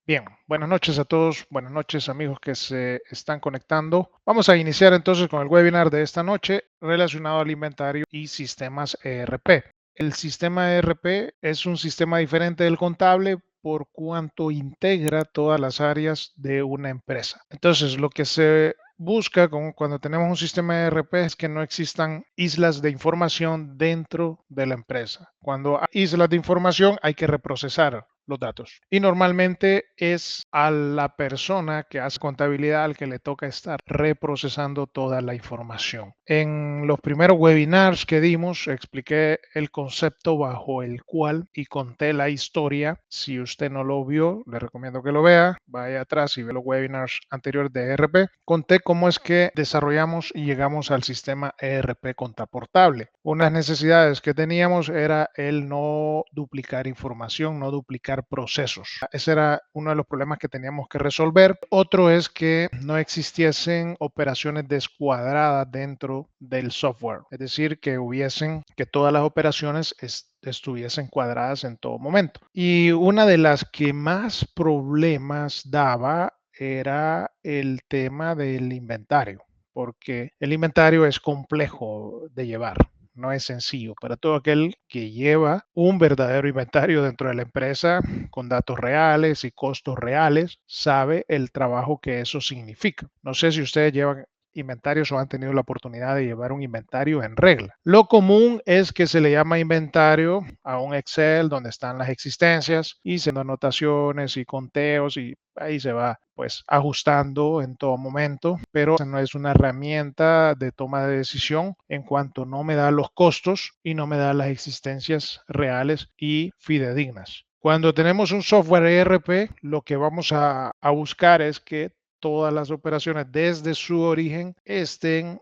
Bien, buenas noches a todos, buenas noches amigos que se están conectando. Vamos a iniciar entonces con el webinar de esta noche relacionado al inventario y sistemas ERP. El sistema ERP es un sistema diferente del contable por cuanto integra todas las áreas de una empresa. Entonces, lo que se busca cuando tenemos un sistema ERP es que no existan islas de información dentro de la empresa. Cuando hay islas de información hay que reprocesar los datos. Y normalmente es a la persona que hace contabilidad al que le toca estar reprocesando toda la información. En los primeros webinars que dimos, expliqué el concepto bajo el cual y conté la historia. Si usted no lo vio, le recomiendo que lo vea. Vaya atrás y ve los webinars anteriores de ERP. Conté cómo es que desarrollamos y llegamos al sistema ERP contraportable. Unas necesidades que teníamos era el no duplicar información, no duplicar procesos. Ese era uno de los problemas que teníamos que resolver. Otro es que no existiesen operaciones descuadradas dentro del software, es decir, que todas las operaciones estuviesen cuadradas en todo momento. Y una de las que más problemas daba era el tema del inventario, porque el inventario es complejo de llevar. No es sencillo para todo aquel que lleva un verdadero inventario dentro de la empresa con datos reales y costos reales, sabe el trabajo que eso significa. No sé si ustedes llevan inventarios o han tenido la oportunidad de llevar un inventario en regla. Lo común es que se le llama inventario a un Excel donde están las existencias y se dan anotaciones y conteos y ahí se va pues ajustando en todo momento, pero no es una herramienta de toma de decisión en cuanto no me da los costos y no me da las existencias reales y fidedignas. Cuando tenemos un software ERP, lo que vamos a buscar es que todas las operaciones desde su origen estén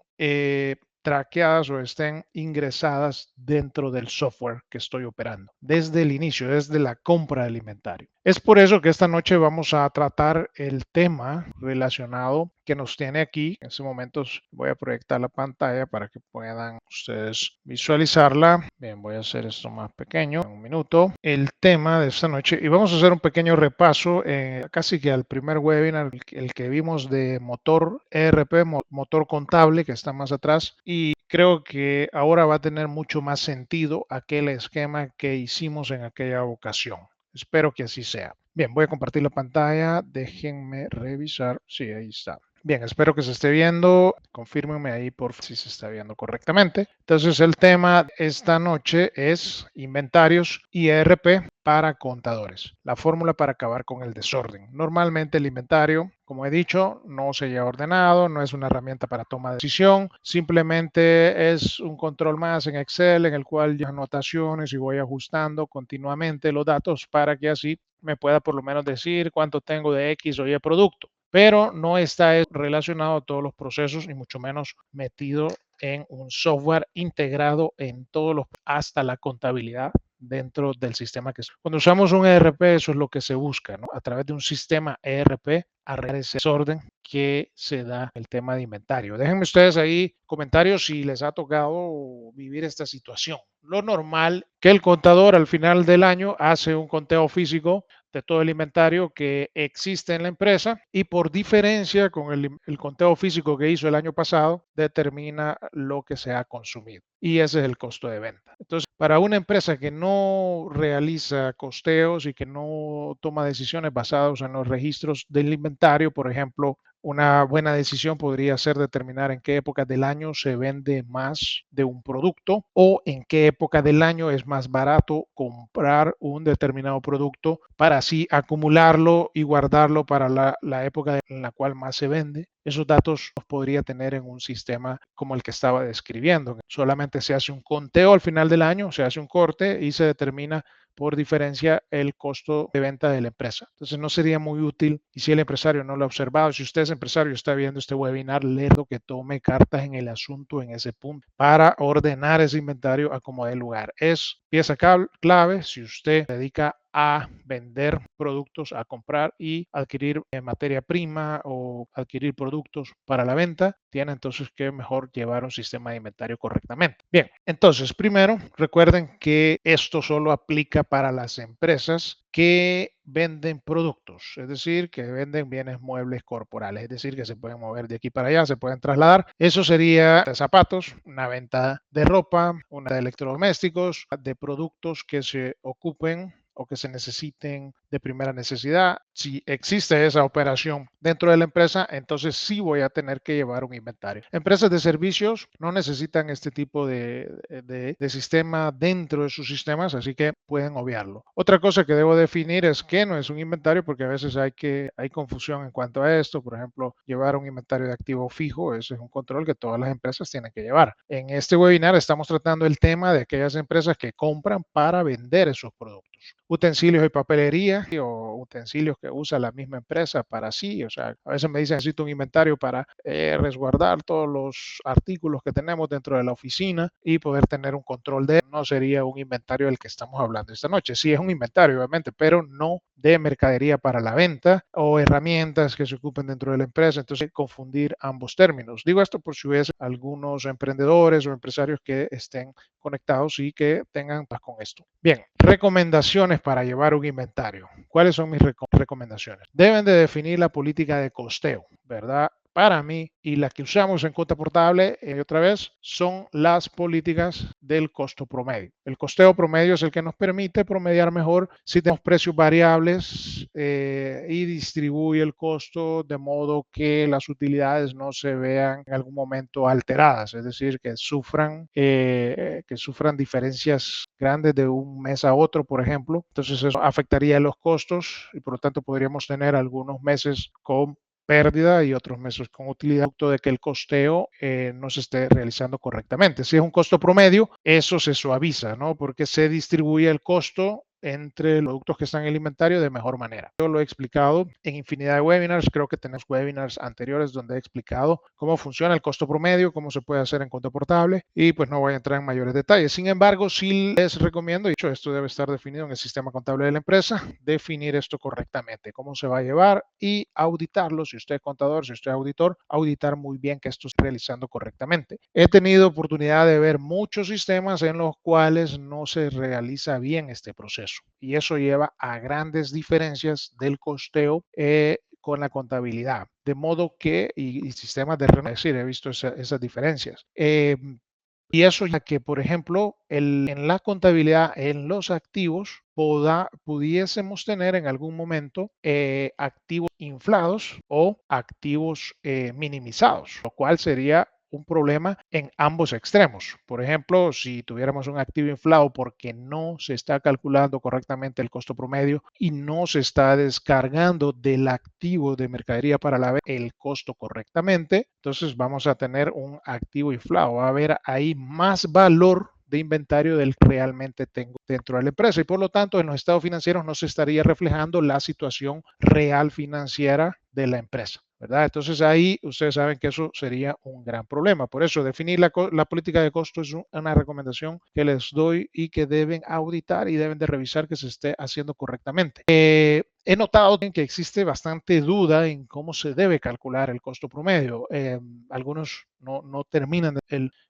traqueadas o estén ingresadas dentro del software que estoy operando, desde el inicio, desde la compra del inventario. Es por eso que esta noche vamos a tratar el tema relacionado que nos tiene aquí. En estos momentos voy a proyectar la pantalla para que puedan ustedes visualizarla. Bien, voy a hacer esto más pequeño en un minuto. El tema de esta noche, y vamos a hacer un pequeño repaso casi que al primer webinar, el que vimos de motor ERP, motor contable, que está más atrás, y creo que ahora va a tener mucho más sentido aquel esquema que hicimos en aquella ocasión. Espero que así sea. Bien, voy a compartir la pantalla. Déjenme revisar. Sí, ahí está. Bien, espero que se esté viendo. Confírmenme ahí por si se está viendo correctamente. Entonces, el tema esta noche es inventarios y ERP para contadores. La fórmula para acabar con el desorden. Normalmente el inventario, como he dicho, no se lleva ordenado, no es una herramienta para toma de decisión, simplemente es un control más en Excel en el cual yo anotaciones y voy ajustando continuamente los datos para que así me pueda por lo menos decir cuánto tengo de X o Y producto, pero no está relacionado a todos los procesos y mucho menos metido en un software integrado en todos los, hasta la contabilidad dentro del sistema que es. Cuando usamos un ERP, eso es lo que se busca, ¿no? A través de un sistema ERP, arreglar ese desorden que se da el tema de inventario. Déjenme ustedes ahí comentarios si les ha tocado vivir esta situación. Lo normal que el contador al final del año hace un conteo físico de todo el inventario que existe en la empresa y por diferencia con el conteo físico que hizo el año pasado, determina lo que se ha consumido. Y ese es el costo de venta. Entonces, para una empresa que no realiza costeos y que no toma decisiones basadas en los registros del inventario, por ejemplo, una buena decisión podría ser determinar en qué época del año se vende más de un producto o en qué época del año es más barato comprar un determinado producto para así acumularlo y guardarlo para la época en la cual más se vende. Esos datos los podría tener en un sistema como el que estaba describiendo. Solamente se hace un conteo al final del año, se hace un corte y se determina por diferencia el costo de venta de la empresa. Entonces no sería muy útil y si el empresario no lo ha observado, si usted es empresario y está viendo este webinar, le ruego que tome cartas en el asunto en ese punto para ordenar ese inventario a como dé lugar. Es pieza clave si usted se dedica a vender productos, a comprar y adquirir materia prima o adquirir productos para la venta, tiene entonces que mejor llevar un sistema de inventario correctamente. Bien, entonces primero recuerden que esto solo aplica para las empresas que venden productos, es decir, que venden bienes muebles corporales, es decir, que se pueden mover de aquí para allá, se pueden trasladar. Eso sería de zapatos, una venta de ropa, una de electrodomésticos, de productos que se ocupen o que se necesiten de primera necesidad. Si existe esa operación dentro de la empresa, entonces sí voy a tener que llevar un inventario. Empresas de servicios no necesitan este tipo de sistema dentro de sus sistemas, así que pueden obviarlo. Otra cosa que debo definir es que no es un inventario, porque a veces hay confusión en cuanto a esto. Por ejemplo, llevar un inventario de activo fijo, ese es un control que todas las empresas tienen que llevar. En este webinar estamos tratando el tema de aquellas empresas que compran para vender esos productos. Utensilios de papelería o utensilios que usa la misma empresa para sí. O sea, a veces me dicen necesito un inventario para resguardar todos los artículos que tenemos dentro de la oficina y poder tener un control de. No sería un inventario del que estamos hablando esta noche. Sí es un inventario, obviamente, pero no de mercadería para la venta o herramientas que se ocupen dentro de la empresa. Entonces, confundir ambos términos. Digo esto por si hubiese algunos emprendedores o empresarios que estén conectados y que tengan paz con esto. Bien, recomendaciones para llevar un inventario. ¿Cuáles son mis recomendaciones? Deben de definir la política de costeo, ¿verdad? Para mí, y las que usamos en cuenta portable, otra vez, son las políticas del costo promedio. El costeo promedio es el que nos permite promediar mejor si tenemos precios variables y distribuye el costo de modo que las utilidades no se vean en algún momento alteradas, es decir, que sufran diferencias grandes de un mes a otro, por ejemplo. Entonces eso afectaría los costos y por lo tanto podríamos tener algunos meses con pérdida y otros meses con utilidad, producto de que el costeo no se esté realizando correctamente. Si es un costo promedio, eso se suaviza, ¿no? Porque se distribuye el costo entre los productos que están en el inventario de mejor manera. Yo lo he explicado en infinidad de webinars, creo que tenemos webinars anteriores donde he explicado cómo funciona el costo promedio, cómo se puede hacer en cuenta portable y pues no voy a entrar en mayores detalles. Sin embargo, sí les recomiendo, y dicho esto debe estar definido en el sistema contable de la empresa, definir esto correctamente, cómo se va a llevar y auditarlo. Si usted es contador, si usted es auditor, auditar muy bien que esto esté realizando correctamente. He tenido oportunidad de ver muchos sistemas en los cuales no se realiza bien este proceso y eso lleva a grandes diferencias del costeo con la contabilidad. De modo que, y sistemas de decir, he visto esas diferencias. Y eso ya que, por ejemplo, en la contabilidad, en los activos, pudiésemos tener en algún momento activos inflados o activos minimizados, lo cual sería un problema en ambos extremos. Por ejemplo, si tuviéramos un activo inflado porque no se está calculando correctamente el costo promedio y no se está descargando del activo de mercadería para la venta el costo correctamente, entonces vamos a tener un activo inflado. Va a haber ahí más valor de inventario del que realmente tengo dentro de la empresa y por lo tanto en los estados financieros no se estaría reflejando la situación real financiera de la empresa, ¿verdad? Entonces ahí ustedes saben que eso sería un gran problema. Por eso definir la política de costo es una recomendación que les doy y que deben auditar y deben de revisar que se esté haciendo correctamente. He notado que existe bastante duda en cómo se debe calcular el costo promedio. Algunos no terminan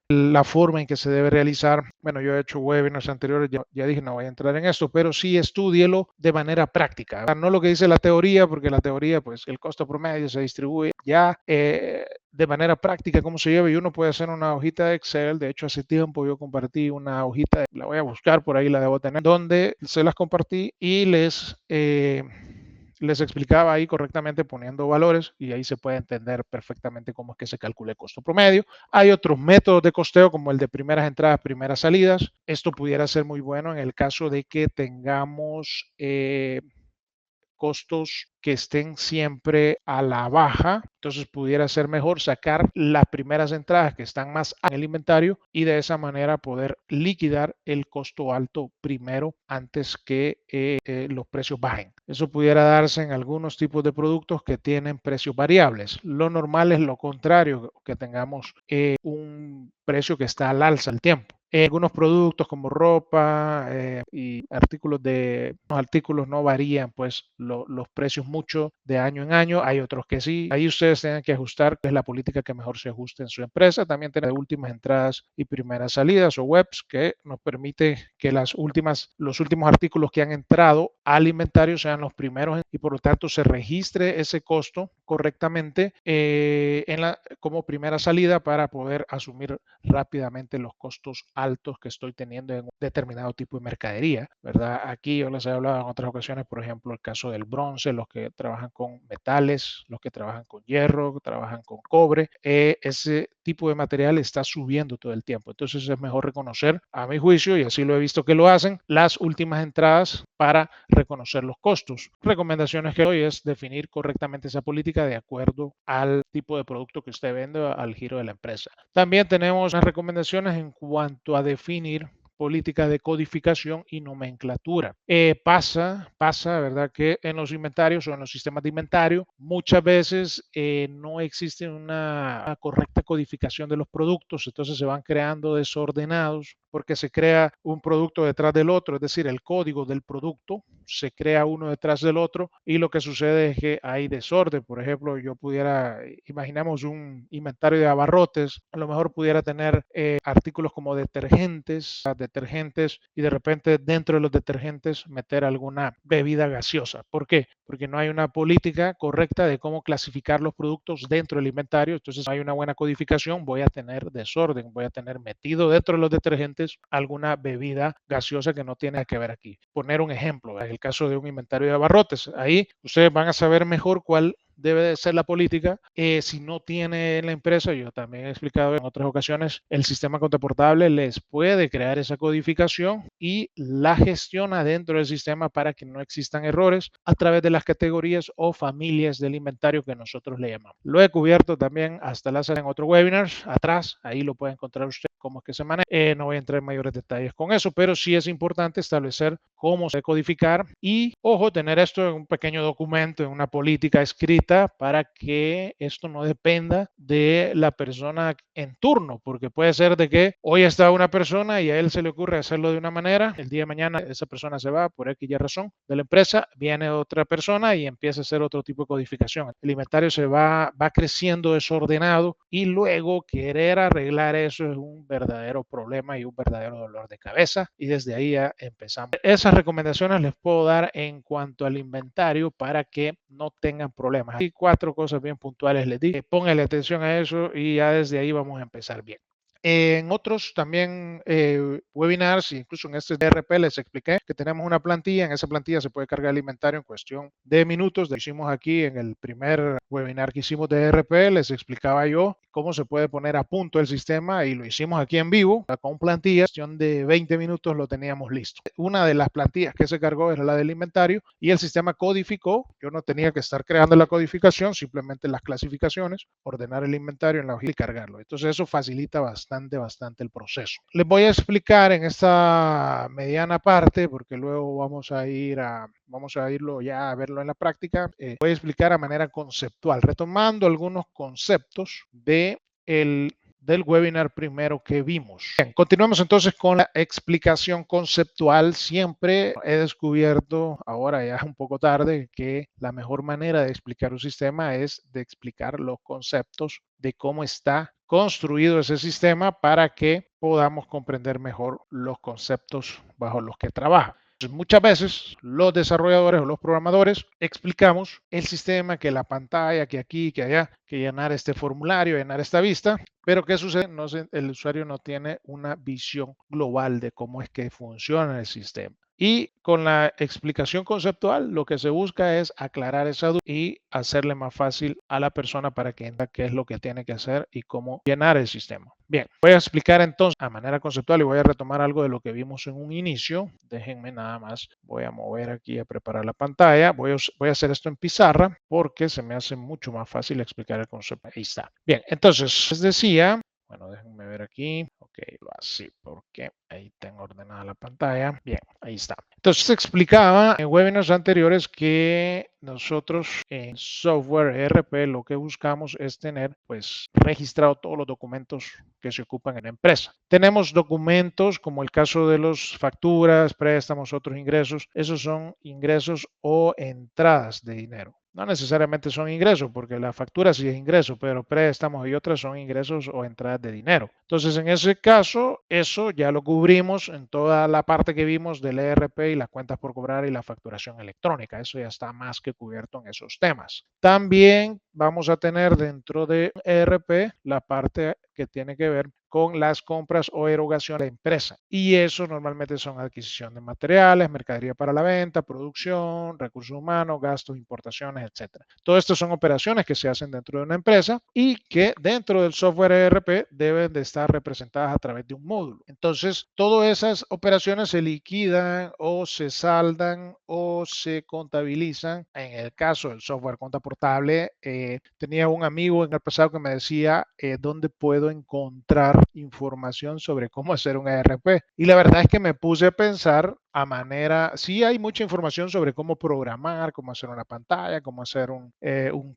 la forma en que se debe realizar. Bueno, yo he hecho webinars anteriores, ya dije, no voy a entrar en esto, pero sí estúdielo de manera práctica. No lo que dice la teoría, porque la teoría, pues el costo promedio se distribuye ya de manera práctica, cómo se lleva, y uno puede hacer una hojita de Excel. De hecho, hace tiempo yo compartí una hojita, la voy a buscar, por ahí la debo tener, donde se las compartí y les explicaba ahí correctamente poniendo valores y ahí se puede entender perfectamente cómo es que se calcula el costo promedio. Hay otros métodos de costeo como el de primeras entradas, primeras salidas. Esto pudiera ser muy bueno en el caso de que tengamos costos que estén siempre a la baja, entonces pudiera ser mejor sacar las primeras entradas que están más en el inventario y de esa manera poder liquidar el costo alto primero antes que los precios bajen. Eso pudiera darse en algunos tipos de productos que tienen precios variables. Lo normal es lo contrario, que tengamos un precio que está al alza al tiempo. Algunos productos como ropa y los artículos no varían pues los precios mucho de año en año. Hay otros que sí. Ahí ustedes tienen que ajustar qué es la política que mejor se ajuste en su empresa. También tenemos últimas entradas y primeras salidas o webs que nos permite que los últimos artículos que han entrado al inventario sean los primeros y por lo tanto se registre ese costo correctamente como primera salida para poder asumir rápidamente los costos altos que estoy teniendo en un determinado tipo de mercadería, ¿verdad? Aquí yo les he hablado en otras ocasiones, por ejemplo, el caso del bronce, los que trabajan con metales, los que trabajan con hierro, que trabajan con cobre, ese tipo de material está subiendo todo el tiempo. Entonces es mejor reconocer, a mi juicio, y así lo he visto que lo hacen, las últimas entradas para reconocer los costos. Recomendaciones que doy es definir correctamente esa política de acuerdo al tipo de producto que usted vende, al giro de la empresa. También tenemos unas recomendaciones en cuanto a definir política de codificación y nomenclatura. Pasa, ¿verdad? Que en los inventarios o en los sistemas de inventario muchas veces no existe una correcta codificación de los productos, entonces se van creando desordenados porque se crea un producto detrás del otro, es decir, el código del producto se crea uno detrás del otro y lo que sucede es que hay desorden. Por ejemplo, imaginamos un inventario de abarrotes, a lo mejor pudiera tener artículos como detergentes y de repente dentro de los detergentes meter alguna bebida gaseosa. ¿Por qué? Porque no hay una política correcta de cómo clasificar los productos dentro del inventario, entonces no hay una buena codificación, voy a tener desorden, voy a tener metido dentro de los detergentes alguna bebida gaseosa que no tiene que ver aquí. Poner un ejemplo, en el caso de un inventario de abarrotes, ahí ustedes van a saber mejor cuál debe de ser la política. Si no tiene en la empresa, yo también he explicado en otras ocasiones, el sistema contaportable les puede crear esa codificación y la gestiona dentro del sistema para que no existan errores a través de las categorías o familias del inventario que nosotros le llamamos. Lo he cubierto también hasta en otro webinar atrás, ahí lo puede encontrar usted cómo es que se maneja. No voy a entrar en mayores detalles con eso, pero sí es importante establecer cómo se codificar y, ojo, tener esto en un pequeño documento, en una política escrita para que esto no dependa de la persona en turno, porque puede ser de que hoy está una persona y a él se le ocurre hacerlo de una manera, el día de mañana esa persona se va por X y razón de la empresa, viene otra persona y empieza a hacer otro tipo de codificación. El inventario va creciendo desordenado y luego querer arreglar eso es un verdadero problema y un verdadero dolor de cabeza y desde ahí ya empezamos. Esas recomendaciones les puedo dar en cuanto al inventario para que no tengan problemas. Hay 4 cosas bien puntuales les digo. Pónganle atención a eso y ya desde ahí vamos a empezar bien. En otros también webinars, incluso en este DRP les expliqué que tenemos una plantilla. En esa plantilla se puede cargar el inventario en cuestión de minutos. Lo hicimos aquí en el primer webinar que hicimos de DRP. Les explicaba yo cómo se puede poner a punto el sistema y lo hicimos aquí en vivo con plantillas. En cuestión de 20 minutos lo teníamos listo. Una de las plantillas que se cargó era la del inventario y el sistema codificó. Yo no tenía que estar creando la codificación, simplemente las clasificaciones, ordenar el inventario en la hojita y cargarlo. Entonces eso facilita bastante el proceso. Les voy a explicar en esta mediana parte, porque luego vamos a irlo ya a verlo en la práctica. Voy a explicar a manera conceptual, retomando algunos conceptos del webinar primero que vimos. Bien, continuamos entonces con la explicación conceptual. Siempre he descubierto, ahora ya es un poco tarde, que la mejor manera de explicar un sistema es de explicar los conceptos de cómo está construido ese sistema para que podamos comprender mejor los conceptos bajo los que trabaja. Muchas veces los desarrolladores o los programadores explicamos el sistema, que la pantalla, que aquí, que allá, que llenar este formulario, llenar esta vista, pero ¿qué sucede? El usuario no tiene una visión global de cómo es que funciona el sistema. Y con la explicación conceptual, lo que se busca es aclarar esa duda y hacerle más fácil a la persona para que entienda qué es lo que tiene que hacer y cómo llenar el sistema. Bien, voy a explicar entonces a manera conceptual y voy a retomar algo de lo que vimos en un inicio. Déjenme nada más, voy a mover aquí a preparar la pantalla. Voy a hacer esto en pizarra porque se me hace mucho más fácil explicar el concepto. Ahí está. Bien, entonces les decía, Bueno, déjenme ver aquí. Ok, lo así, porque ahí tengo ordenada la pantalla. Bien, ahí está. Entonces, se explicaba en webinars anteriores que nosotros en software ERP lo que buscamos es tener, pues, registrado todos los documentos que se ocupan en la empresa. Tenemos documentos como el caso de los facturas, préstamos, otros ingresos. Esos son ingresos o entradas de dinero. No necesariamente son ingresos, porque la factura sí es ingreso, pero préstamos y otras son ingresos o entradas de dinero. Entonces, en ese caso, eso ya lo cubrimos en toda la parte que vimos del ERP y las cuentas por cobrar y la facturación electrónica. Eso ya está más que cubierto en esos temas. También vamos a tener dentro de ERP la parte que tiene que ver con las compras o erogación de la empresa. Y eso normalmente son adquisición de materiales, mercadería para la venta, producción, recursos humanos, gastos, importaciones, etcétera. Todo esto son operaciones que se hacen dentro de una empresa y que dentro del software ERP deben de estar representadas a través de un módulo. Entonces, todas esas operaciones se liquidan o se saldan o se contabilizan. En el caso del software cuenta portable, tenía un amigo en el pasado que me decía dónde puedo encontrar información sobre cómo hacer un ERP. Y la verdad es que me puse a pensar a manera, sí hay mucha información sobre cómo programar, cómo hacer una pantalla, cómo hacer un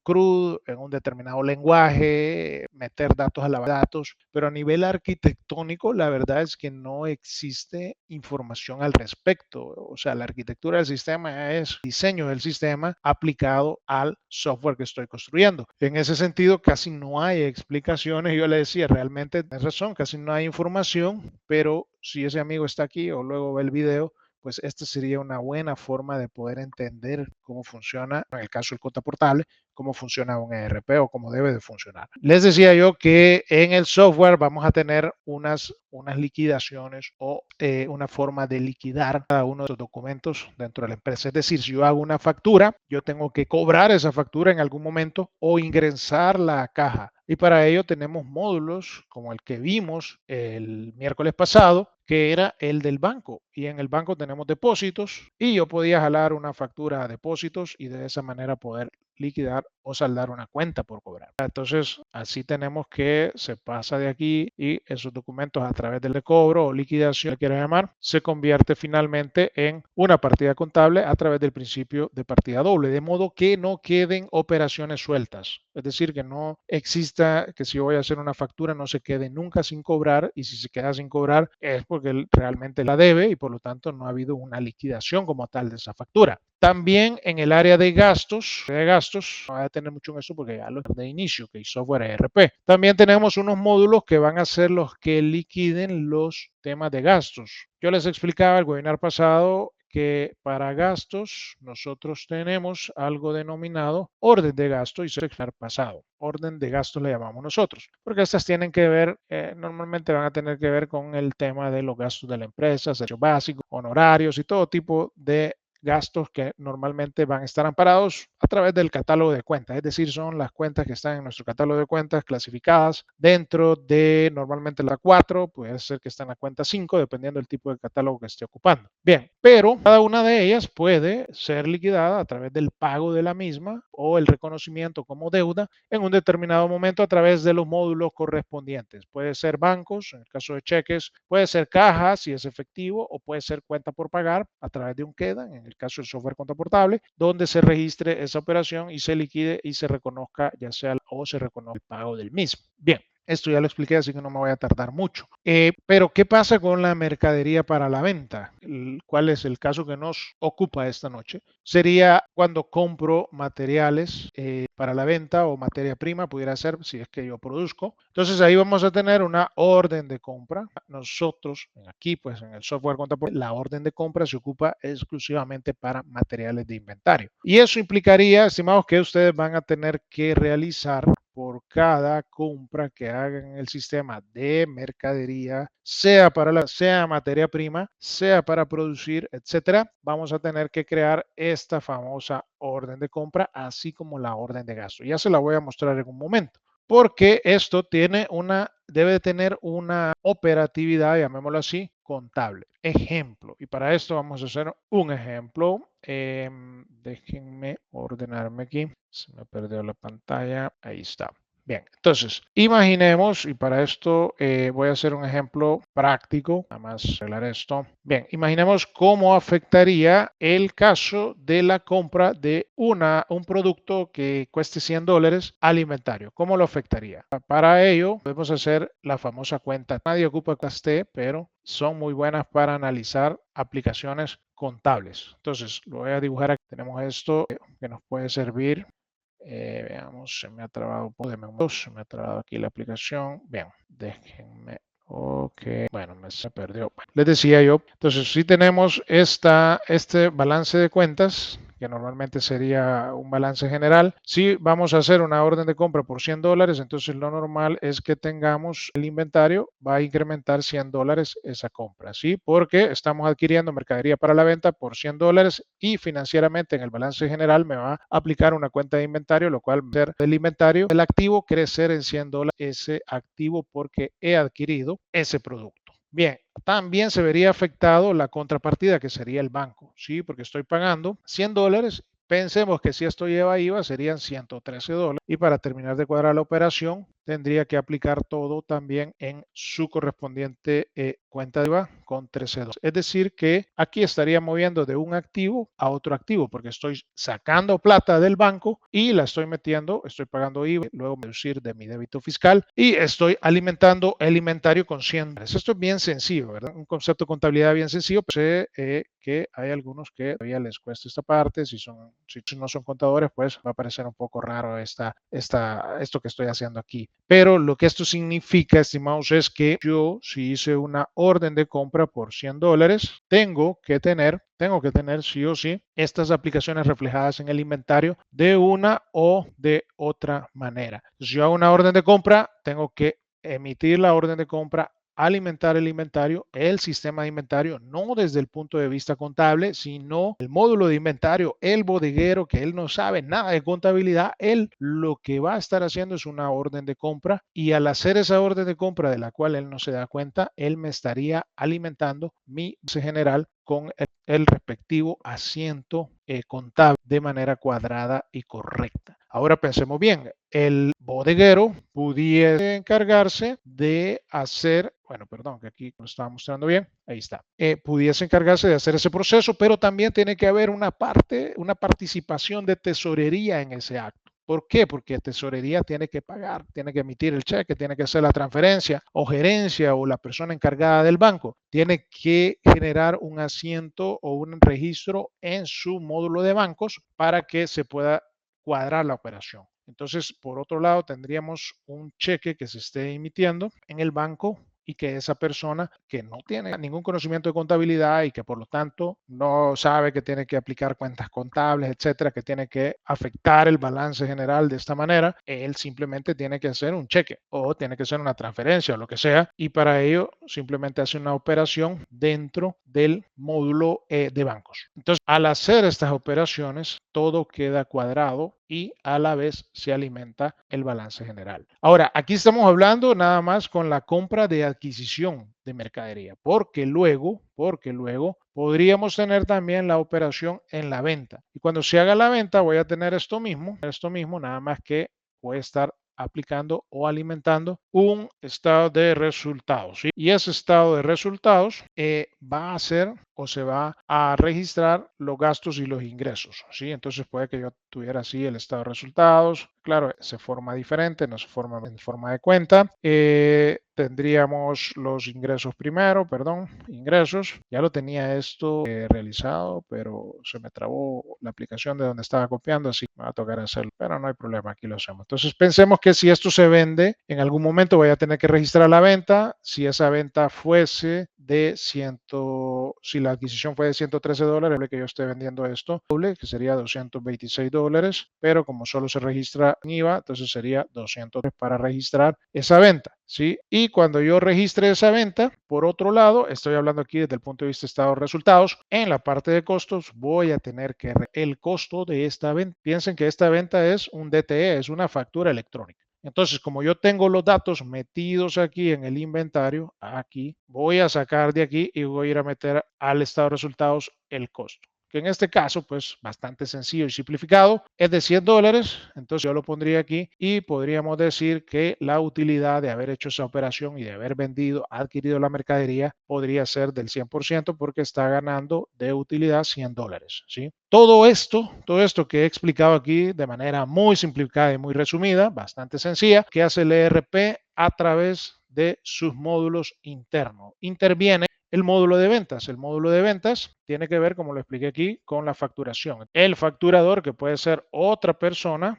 CRUD en un determinado lenguaje, meter datos a la base de datos, pero a nivel arquitectónico la verdad es que no existe información al respecto. O sea, la arquitectura del sistema es diseño del sistema aplicado al software que estoy construyendo. En ese sentido, casi no hay explicaciones. Yo le decía, realmente tienes razón, casi no hay información, pero si ese amigo está aquí o luego ve el video, pues esta sería una buena forma de poder entender cómo funciona, en el caso del cuenta portable, cómo funciona un ERP o cómo debe de funcionar. Les decía yo que en el software vamos a tener unas liquidaciones o una forma de liquidar cada uno de los documentos dentro de la empresa. Es decir, si yo hago una factura, yo tengo que cobrar esa factura en algún momento o ingresarla a caja. Y para ello tenemos módulos como el que vimos el miércoles pasado, que era el del banco. Y en el banco tenemos depósitos y yo podía jalar una factura a depósitos y de esa manera poder liquidar o saldar una cuenta por cobrar. Entonces, así tenemos que se pasa de aquí y esos documentos a través del cobro o liquidación, que quieras llamar, se convierte finalmente en una partida contable a través del principio de partida doble, de modo que no queden operaciones sueltas. Es decir, que no exista que si yo voy a hacer una factura no se quede nunca sin cobrar y si se queda sin cobrar es porque él realmente la debe y por lo tanto no ha habido una liquidación como tal de esa factura. También en el área de gastos, no voy a tener mucho en eso porque ya lo de inicio, que es software ERP. También tenemos unos módulos que van a ser los que liquiden los temas de gastos. Yo les explicaba el webinar pasado que para gastos nosotros tenemos algo denominado orden de gasto y se pasado. Orden de gastos le llamamos nosotros, porque estas tienen que ver, normalmente van a tener que ver con el tema de los gastos de la empresa, servicios básicos, honorarios y todo tipo de gastos que normalmente van a estar amparados a través del catálogo de cuentas, es decir, son las cuentas que están en nuestro catálogo de cuentas clasificadas dentro de normalmente la 4, puede ser que está en la cuenta 5, dependiendo del tipo de catálogo que esté ocupando. Bien, pero cada una de ellas puede ser liquidada a través del pago de la misma o el reconocimiento como deuda en un determinado momento a través de los módulos correspondientes. Puede ser bancos, en el caso de cheques, puede ser cajas si es efectivo o puede ser cuenta por pagar a través de un queda, en el caso del software cuenta portable, donde se registre esa operación y se liquide y se reconozca ya sea o se reconozca el pago del mismo. Bien. Esto ya lo expliqué, así que no me voy a tardar mucho. Pero, ¿qué pasa con la mercadería para la venta? ¿Cuál es el caso que nos ocupa esta noche? Sería cuando compro materiales para la venta o materia prima, pudiera ser si es que yo produzco. Entonces, ahí vamos a tener una orden de compra. Nosotros, aquí, pues en el software contable, la orden de compra se ocupa exclusivamente para materiales de inventario. Y eso implicaría, estimados, que ustedes van a tener que realizar por cada compra que hagan en el sistema de mercadería, sea materia prima, sea para producir, etcétera, vamos a tener que crear esta famosa orden de compra, así como la orden de gasto. Ya se la voy a mostrar en un momento, porque esto debe tener una operatividad, llamémoslo así, contable. Ejemplo, y para esto vamos a hacer un ejemplo. Déjenme ordenarme aquí. Se me perdió la pantalla. Ahí está. Bien, entonces, imaginemos, y para esto voy a hacer un ejemplo práctico, nada más arreglar esto. Bien, imaginemos cómo afectaría el caso de la compra de un producto que cueste $100 al inventario. ¿Cómo lo afectaría? Para ello, podemos hacer la famosa cuenta. Nadie ocupa cuentas T, pero son muy buenas para analizar aplicaciones contables. Entonces, lo voy a dibujar aquí. Tenemos esto que nos puede servir. Veamos, se me ha trabado, se me ha trabado aquí la aplicación. Bien, déjenme. Ok, bueno, se perdió. Bueno, les decía yo, entonces si tenemos este balance de cuentas, que normalmente sería un balance general. Si vamos a hacer una orden de compra por $100, entonces lo normal es que tengamos el inventario, va a incrementar $100 esa compra, ¿sí? Porque estamos adquiriendo mercadería para la venta por $100 y financieramente en el balance general me va a aplicar una cuenta de inventario, lo cual va a hacer el inventario del activo crecer en $100 ese activo porque he adquirido ese producto. Bien, también se vería afectado la contrapartida que sería el banco, ¿sí? Porque estoy pagando $100. Pensemos que si esto lleva IVA serían $113 y para terminar de cuadrar la operación tendría que aplicar todo también en su correspondiente cuenta de IVA con $13. Es decir que aquí estaría moviendo de un activo a otro activo porque estoy sacando plata del banco y la estoy metiendo, estoy pagando IVA, luego deducir de mi débito fiscal y estoy alimentando el inventario con $100. Esto es bien sencillo, ¿verdad? Un concepto de contabilidad bien sencillo, pero sé que hay algunos que todavía les cuesta esta parte, si no son contadores, pues va a parecer un poco raro esto que estoy haciendo aquí. Pero lo que esto significa, estimados, es que yo, si hice una orden de compra por $100, tengo que tener sí o sí estas aplicaciones reflejadas en el inventario de una o de otra manera. Si yo hago una orden de compra, tengo que emitir la orden de compra, alimentar el inventario, el sistema de inventario, no desde el punto de vista contable, sino el módulo de inventario, el bodeguero, que él no sabe nada de contabilidad, él lo que va a estar haciendo es una orden de compra y al hacer esa orden de compra de la cual él no se da cuenta, él me estaría alimentando mi base general con el respectivo asiento contable de manera cuadrada y correcta. Ahora pensemos bien, el bodeguero pudiese encargarse de hacer, bueno, perdón, que aquí lo estaba mostrando bien, ahí está, pudiese encargarse de hacer ese proceso, pero también tiene que haber una participación de tesorería en ese acto. ¿Por qué? Porque tesorería tiene que pagar, tiene que emitir el cheque, tiene que hacer la transferencia o gerencia o la persona encargada del banco. Tiene que generar un asiento o un registro en su módulo de bancos para que se pueda cuadrar la operación. Entonces, por otro lado, tendríamos un cheque que se esté emitiendo en el banco y que esa persona que no tiene ningún conocimiento de contabilidad y que por lo tanto no sabe que tiene que aplicar cuentas contables, etcétera, que tiene que afectar el balance general de esta manera, él simplemente tiene que hacer un cheque o tiene que hacer una transferencia o lo que sea y para ello simplemente hace una operación dentro del módulo de bancos. Entonces, al hacer estas operaciones, todo queda cuadrado y a la vez se alimenta el balance general. Ahora, aquí estamos hablando nada más con la compra de adquisición de mercadería, porque luego podríamos tener también la operación en la venta. Y cuando se haga la venta, voy a tener esto mismo, nada más que voy a estar aplicando o alimentando un estado de resultados, ¿sí? Y ese estado de resultados va a ser o se va a registrar los gastos y los ingresos, ¿sí? Entonces puede que yo tuviera así el estado de resultados, claro, se forma diferente, no se forma en forma de cuenta. Tendríamos los ingresos primero, ingresos. Ya lo tenía esto realizado, pero se me trabó la aplicación de donde estaba copiando, así que me va a tocar hacerlo, pero no hay problema, aquí lo hacemos. Entonces pensemos que si esto se vende, en algún momento voy a tener que registrar la venta. Si esa venta fuese de si la adquisición fue de $113, que yo esté vendiendo esto, que sería $226, pero como solo se registra en IVA, entonces sería 200 para registrar esa venta, ¿sí? Y cuando yo registre esa venta, por otro lado, estoy hablando aquí desde el punto de vista de estado de resultados, en la parte de costos voy a tener que el costo de esta venta. Piensen que esta venta es un DTE, es una factura electrónica. Entonces, como yo tengo los datos metidos aquí en el inventario, aquí voy a sacar de aquí y voy a ir a meter al estado de resultados el costo. que en este caso, pues bastante sencillo y simplificado, es de $100. Entonces yo lo pondría aquí y podríamos decir que la utilidad de haber hecho esa operación y de haber vendido, adquirido la mercadería, podría ser del 100% porque está ganando de utilidad $100, ¿sí? Todo esto que he explicado aquí de manera muy simplificada y muy resumida, bastante sencilla, que hace el ERP a través de sus módulos internos. Interviene el módulo de ventas. El módulo de ventas tiene que ver, como lo expliqué aquí, con la facturación. El facturador, que puede ser otra persona,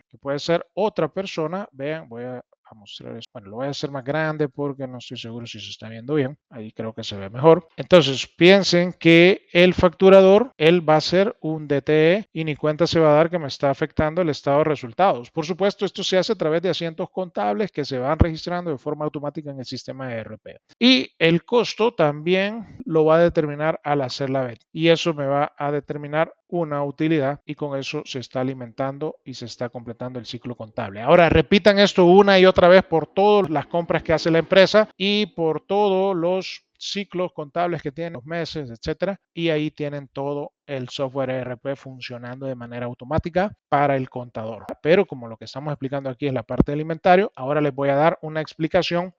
vean, voy a mostrar esto. Bueno, lo voy a hacer más grande porque no estoy seguro si se está viendo bien. Ahí creo que se ve mejor. Entonces, piensen que el facturador, él va a ser un DTE y ni cuenta se va a dar que me está afectando el estado de resultados. Por supuesto, esto se hace a través de asientos contables que se van registrando de forma automática en el sistema ERP. Y el costo también lo va a determinar al hacer la venta. Y eso me va a determinar una utilidad y con eso se está alimentando y se está completando el ciclo contable. Ahora, repitan esto una y otra vez por todas las compras que hace la empresa y por todos los ciclos contables que tienen, los meses, etcétera, y ahí tienen todo el software ERP funcionando de manera automática para el contador. Pero como lo que estamos explicando aquí es la parte del inventario, ahora les voy a dar una explicación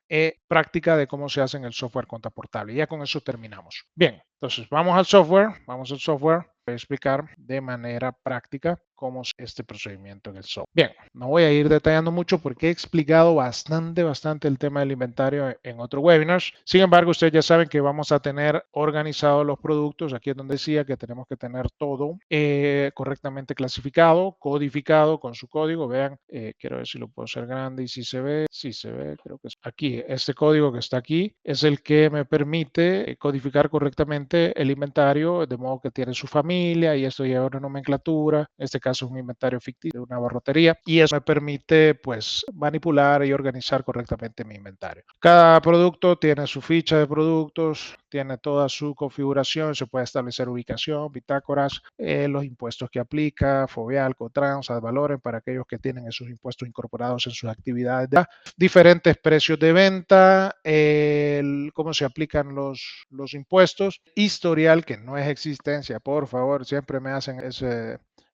práctica de cómo se hace en el software cuenta portable. Y ya con eso terminamos. Bien, entonces vamos al software. Voy a explicar de manera práctica cómo es este procedimiento en el software. Bien, no voy a ir detallando mucho porque he explicado bastante el tema del inventario en otros webinars. Sin embargo, ustedes ya saben que vamos a tener organizados los productos. Aquí es donde decía que tenemos que tener todo correctamente clasificado, codificado con su código. Vean, quiero ver si lo puedo hacer grande y si se ve. Sí se ve, creo que es aquí. Este código que está aquí es el que me permite codificar correctamente el inventario, de modo que tiene su familia y esto lleva una nomenclatura. En este caso es un inventario ficticio de una barrotería y eso me permite pues manipular y organizar correctamente mi inventario. Cada producto tiene su ficha de productos, tiene toda su configuración, se puede establecer ubicación, bitácoras, los impuestos que aplica, Fovial, Cotrans, ad valorem para aquellos que tienen esos impuestos incorporados en sus actividades, diferentes precios de venta, cómo se aplican los impuestos, historial que no es existencia, por favor, siempre me hacen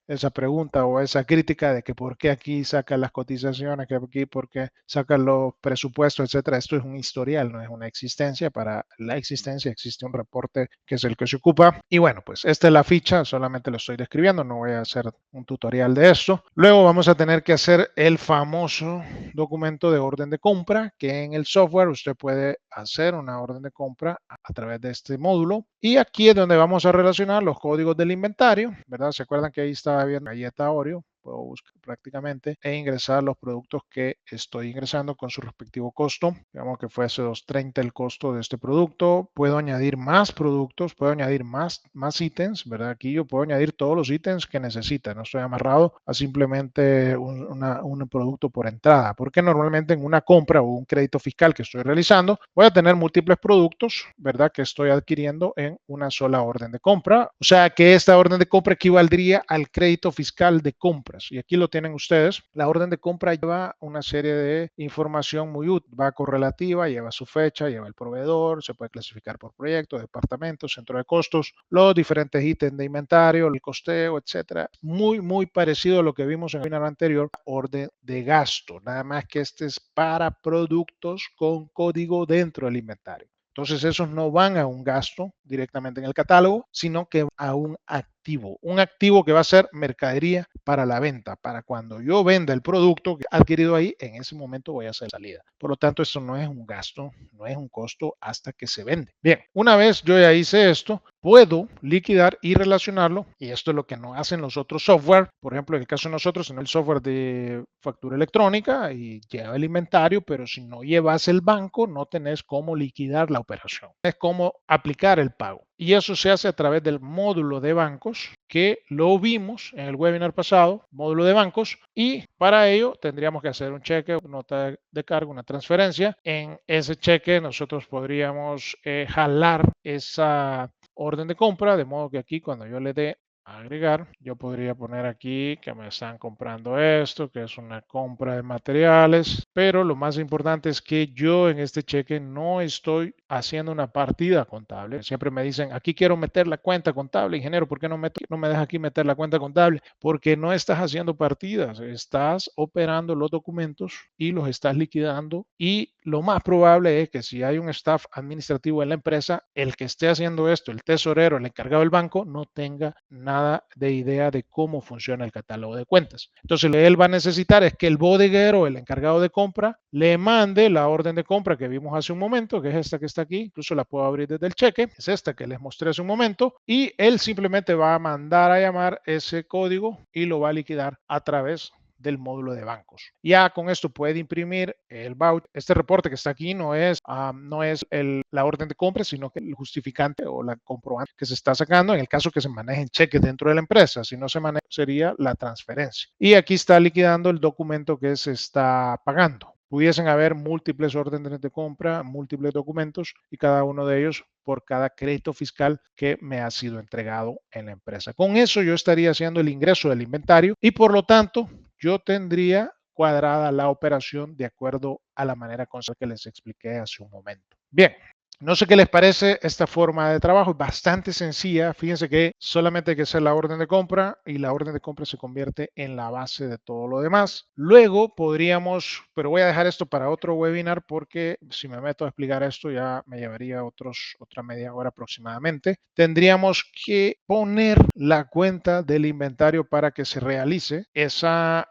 esa pregunta o esa crítica de que por qué aquí sacan las cotizaciones, que aquí por qué sacan los presupuestos, etcétera. Esto es un historial, no es una existencia. Para la existencia existe un reporte que es el que se ocupa. Y bueno, pues esta es la ficha, solamente lo estoy describiendo, no voy a hacer un tutorial de esto. Luego vamos a tener que hacer el famoso documento de orden de compra, que en el software usted puede hacer una orden de compra a través de este módulo. Y aquí es donde vamos a relacionar los códigos del inventario, ¿verdad? ¿Se acuerdan que ahí estaba viendo galleta Oreo? Puedo buscar prácticamente e ingresar los productos que estoy ingresando con su respectivo costo. Digamos que fuese 2.30 el costo de este producto. Puedo añadir más productos, puedo añadir más ítems, ¿verdad? Aquí yo puedo añadir todos los ítems que necesita. No estoy amarrado a simplemente un producto por entrada, porque normalmente en una compra o un crédito fiscal que estoy realizando, voy a tener múltiples productos, ¿verdad? Que estoy adquiriendo en una sola orden de compra. O sea que esta orden de compra equivaldría al crédito fiscal de compra. Y aquí lo tienen ustedes. La orden de compra lleva una serie de información muy útil, va correlativa, lleva su fecha, lleva el proveedor, se puede clasificar por proyecto, departamento, centro de costos, los diferentes ítems de inventario, el costeo, etcétera. Muy parecido a lo que vimos en el webinar anterior, orden de gasto, nada más que este es para productos con código dentro del inventario. Entonces, esos no van a un gasto directamente en el catálogo, sino que a un activo que va a ser mercadería para la venta, para cuando yo venda el producto adquirido ahí, en ese momento voy a hacer salida. Por lo tanto, esto no es un gasto, no es un costo hasta que se vende. Bien, una vez yo ya hice esto, puedo liquidar y relacionarlo, y esto es lo que no hacen los otros software. Por ejemplo, en el caso de nosotros, en el software de factura electrónica, y lleva el inventario, pero si no llevas el banco, no tenés cómo liquidar la operación. Es cómo aplicar el pago. Y eso se hace a través del módulo de bancos, que lo vimos en el webinar pasado, módulo de bancos, y para ello tendríamos que hacer un cheque, una nota de cargo, una transferencia. En ese cheque nosotros podríamos jalar esa orden de compra, de modo que aquí cuando yo le dé agregar. Yo podría poner aquí que me están comprando esto, que es una compra de materiales, pero lo más importante es que yo en este cheque no estoy haciendo una partida contable. Siempre me dicen, aquí quiero meter la cuenta contable, ingeniero, ¿por qué no me deja aquí meter la cuenta contable? Porque no estás haciendo partidas, estás operando los documentos y los estás liquidando, y lo más probable es que si hay un staff administrativo en la empresa, el que esté haciendo esto, el tesorero, el encargado del banco, no tenga nada de idea de cómo funciona el catálogo de cuentas. Entonces, lo que él va a necesitar es que el bodeguero, el encargado de compra, le mande la orden de compra que vimos hace un momento, que es esta que está aquí, incluso la puedo abrir desde el cheque, es esta que les mostré hace un momento, y él simplemente va a mandar a llamar ese código y lo va a liquidar a través del módulo de bancos. Ya con esto puede imprimir el voucher. Este reporte que está aquí no es la orden de compra, sino que el justificante o la comprobante que se está sacando en el caso que se manejen cheques dentro de la empresa. Si no se maneja, sería la transferencia. Y aquí está liquidando el documento que se está pagando. Pudiesen haber múltiples órdenes de compra, múltiples documentos, y cada uno de ellos por cada crédito fiscal que me ha sido entregado en la empresa. Con eso yo estaría haciendo el ingreso del inventario y por lo tanto yo tendría cuadrada la operación de acuerdo a la manera que les expliqué hace un momento. Bien, no sé qué les parece esta forma de trabajo, es bastante sencilla. Fíjense que solamente hay que hacer la orden de compra y la orden de compra se convierte en la base de todo lo demás. Luego podríamos, pero voy a dejar esto para otro webinar porque si me meto a explicar esto ya me llevaría otra media hora aproximadamente. Tendríamos que poner la cuenta del inventario para que se realice esa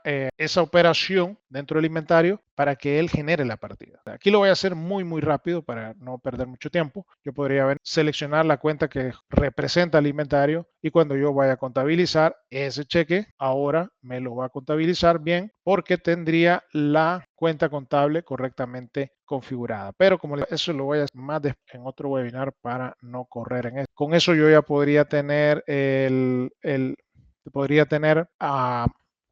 operación dentro del inventario para que él genere la partida. Aquí lo voy a hacer muy rápido para no perder mucho tiempo. Yo podría seleccionar la cuenta que representa el inventario y cuando yo vaya a contabilizar ese cheque, ahora me lo va a contabilizar bien porque tendría la cuenta contable correctamente configurada. Pero como eso lo voy a hacer más en otro webinar para no correr en eso. Con eso yo ya podría tener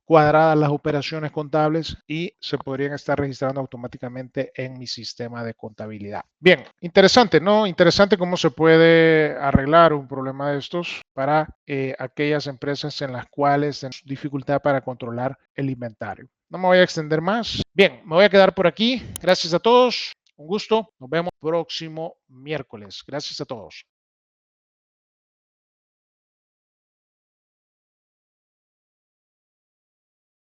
cuadradas las operaciones contables y se podrían estar registrando automáticamente en mi sistema de contabilidad. Bien, interesante, ¿no? Interesante cómo se puede arreglar un problema de estos para aquellas empresas en las cuales tienen dificultad para controlar el inventario. No me voy a extender más. Bien, me voy a quedar por aquí. Gracias a todos. Un gusto. Nos vemos próximo miércoles. Gracias a todos.